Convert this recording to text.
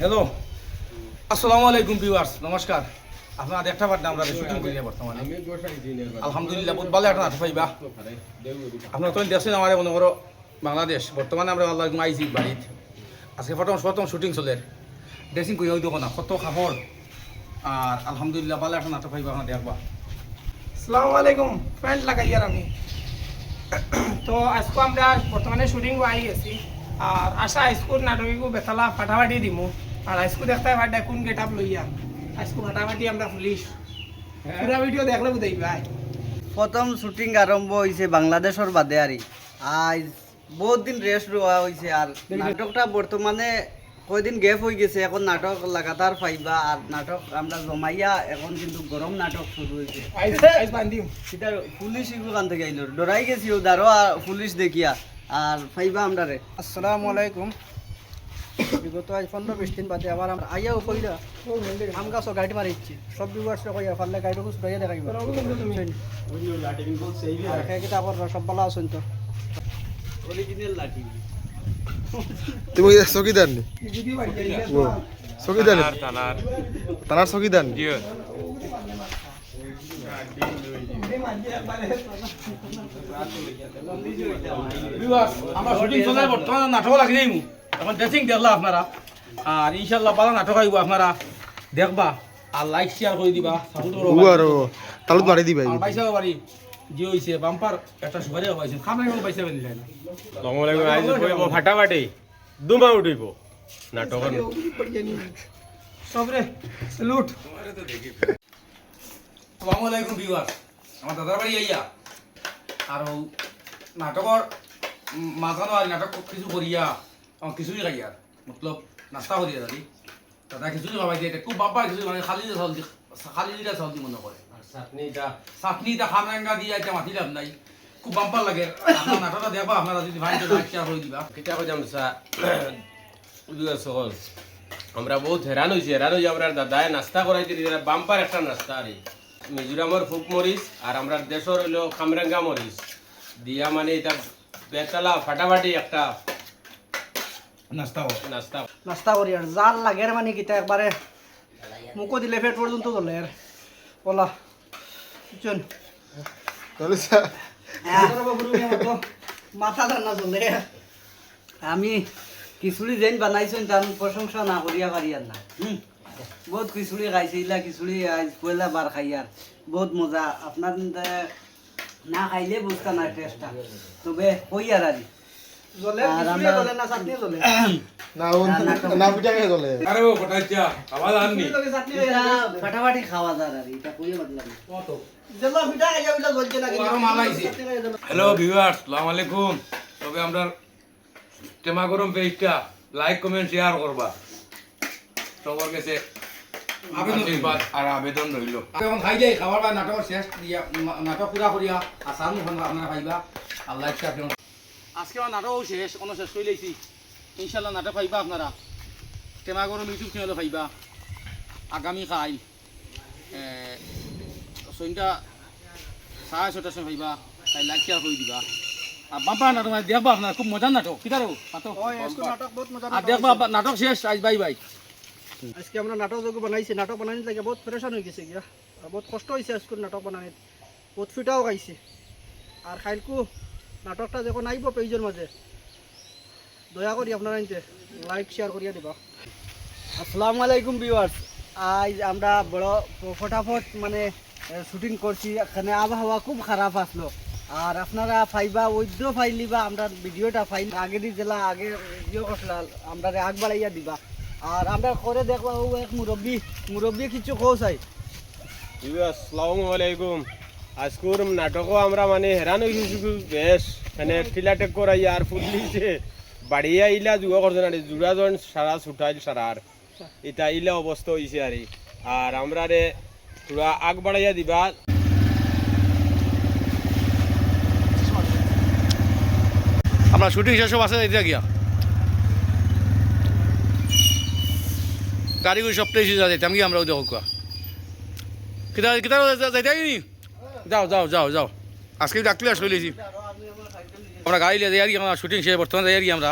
Hello, আসসালামু আলাইকুম viewers, নমস্কার। আপনারা দেখতে পারেন আমরা শুটিং করি বর্তমানে। আলহামদুলিল্লাহ বহুত ভালো একটা নাটক পাইবা। আপনারা তো দেখছেন আমার মনে করো বাংলাদেশ বর্তমানে আমরা আল্লাহ আইছি বাড়িত। আজকে প্রথম শুটিং চলে ড্রেসিং করি ওই দোকানা কত কাপড় আর আলহামদুলিল্লাহ ভালো একটা নাটক পাইবা আপনারা দেখবা। আসসালামু আলাইকুম ফ্রেন্ড লাগাইয়ার আমি তো আজকে আমরা বর্তমানে শুটিং আই গেছি আর আশা হাইস্কুল নাটকীয় বেতালা ফাটাফাটি দিমু আর হাইস্কুল দেখতে ফাটা কোন গেট আপ লইয়া হাইস্কুল ফাটাফাটি আমরা পুলিশ পুরা ভিডিও দেখলে বুঝাই ভাই। প্রথম শুটিং আরম্ভ হয়েছে বাংলাদেশের বাদে আরই আজ বহুত দিন রেস্ট রোয়া হয়েছে আর নাটকটা বর্তমানে কয়দিন গ্যাপ হয়ে গেছে, এখন নাটক লাগাতার পাইবা আর নাটক আমরা জমাইয়া এখন কিন্তু গরম নাটক শুরু হয়েছে। আইজ বান্ধিম সেটা পুলিশ এগুলো থেকে আইল ডরাই গেছি দারো পুলিশ দেখিয়া আর পাইবা আমরা রে। আসসালামু আলাইকুম। বিগত আজ 15-20 দিন বাদে আবার আমরা আইয়াও কইরা আম গাছ গাড়ি মারিচ্ছি সব বিভার্স কইয়া পারলে গাড়িটুকু ছুটাইয়া দেখাইবা আর খেয়ে আবার সব ভালো আছেন তো অরিজিনাল লাঠি তুমি চকিদার নি চকিদার থানার চকিদার নি ভিউয়ার্স, আমরা শুটিং চলে বর্তমানে নাটক লাগি যাইমু। এখন ড্রেসিং দেখলা আপনারা আর ইনশাআল্লাহ ভালো নাটক আইব আপনারা দেখবা আর লাইক শেয়ার করে দিবা সাপোর্ট করো ও আর তালুত মারি দিবা আর পাইসা বাড়ি যে হইছে বাম্পার একটা সুপারি পাইছেন খামে পাইসা বেন না আসসালামু আলাইকুম। আইজ কইব ফাটাফাটি দুমা উঠিব নাটকন সবরে স্যালুট। আসসালামু আলাইকুম ভিউয়ার্স, আমার দাদার বাড়ি আইয়া আর নাটকর মাঝানো আর নাটক কিছু করিয়া আমার কিছুই খাইয়া মতলব নাস্তা করিয়া দাদি দাদা কিছুই খাওয়াই দিয়ে খুব বাবা কিছু মানে খালি দিটা চলতি মনে করে চাটনিটা খামরাঙ্গা দিয়ে এটা মাতিলাম নাই খুব বাম্পার লাগে। আপনার নাটকটা দেখবা আপনারা যদি ভাই লাইক শেয়ার করে দিবা। কিতা কইতাম সকল আমরা বহুত হেরান হয়েছি আমরা দাদায় নাস্তা করাইতে দিলে বাম্পার একটা নাস্তা আর মিজোরামের ফুক মরিচ আর আমরা দেশের হইল খামরেঙ্গা মরিচ দিয়া মানে এটা বেতালা ফাটাফাটি একটা নাস্তা নাস্তা করি আর জাল লাগে মানে কিতা একবারে মুখো দিলে পেট পর্যন্ত চলে আর বলা চল তাহলে মাথা ঠান্ডা চলে। আমি খিচুড়ি যেন বানাইছেন তার প্রশংসা না করিয়া পারি আর না। বহুত খিচুড়ি খাইছে ইলা খিচুড়ি আজ পয়লা বার খাই আর বহুত মজা। আপনার না খাইলে বুঝতা না টেস্টটা, তবে কই আর আরি জলে আর খিচুড়ি আমরা- জলে না চাটনি জলে না না পিঠা খেয়ে চলে আরে ও কোটাইছা আওয়াজ আননি লগে চাটনি এটা ফাটাফাটি খাওয়া যায় আর এটা কইয়ে বদলাম কত জলে পিঠা খাইয়া উইলা জলছে না ও আরো মালাইছে। হ্যালো ভিউয়ার্স, আসসালামু আলাইকুম। তবে আমরা টেমা গরম পেজটা লাইক কমেন্ট শেয়ার করবা সবার কাছে আবেদন আর আবেদন রইল। এখন খাই যাই খাবার বা নাটক শেষ দিয়া নাটক পুরা করিয়া আর সামনে আপনারা পাইবা আর লাইক শেয়ার করুন। আজকে আমার নাটক শেষ কোনো শেষ করে লাইছি। ইনশাল্লাহ নাটক পাইবা আপনারা টেমা গরম ইউটিউব চ্যানেলে পাইবা আগামী কাল সন্ধ্যা 6:30টার সময় পাইবা। তাই লাইক শেয়ার করে দিবা আর বাম্পার নাটক মানে দেখবা আপনার খুব মজার নাটক কিতা রো ওই আজকে নাটক বহুত মজা আর দেখবা নাটক শেষ আজ বাই বাই। আজকে আমরা নাটক যোগ বানাইছি নাটক বানানির লাগে বহুত পরেশান হয়ে গেছে গিয়া আর বহুত কষ্ট হয়েছে আজকে নাটক বানানির বহুত ফিটাও খাইছে আর খাইলকু নাটকটা যখন আইব পেজের মাঝে দয়া করি আপনারা নিতে লাইক শেয়ার করিয়া দিবা। আসসালামু আলাইকুম ভিউয়ার্স, আজ আমরা বড় ফটাফট মানে শুটিং করছি। এখানে আবহাওয়া খুব খারাপ আসলো আর আপনারা ফাইবা ওইদ্য ফাইলিবা আমরা ভিডিওটা ফাইল আগেরই জেলা আগে ভিডিও করছিল আমরা আগ বাড়াইয়া দিবা আর আমরা করে দেখবা ও এক মুরব্বী কিছু কৌ চাই। আসসালামু আলাইকুম। আজকুর নাটকও আমরা মানে হেরান হয়েছি বেশ মানে টিলাটেক করাই আর ফুটলিছে বাড়িয়া ইলা যুগ করছে না জুড়াজন সারা ছুটাইল সারার এটা ইলা অবস্থা হয়েছে আর আমরা রে পুরা আগ বাড়াইয়া দিবা। আপনার শুটিং শেষ আছে এটা গিয়া গাড়ি করে সপ্তাহে এসে যাইতাম কি আমরাও দেখো কোয়া কিতা কিতা যাইতে নি যাও যাও যাও যাও আজকে ডাকলে আসলেছি আমরা গাড়ি লিয়ে যাই আর কি আমরা শুটিং শেষ বর্তমানে যাই আর কি আমরা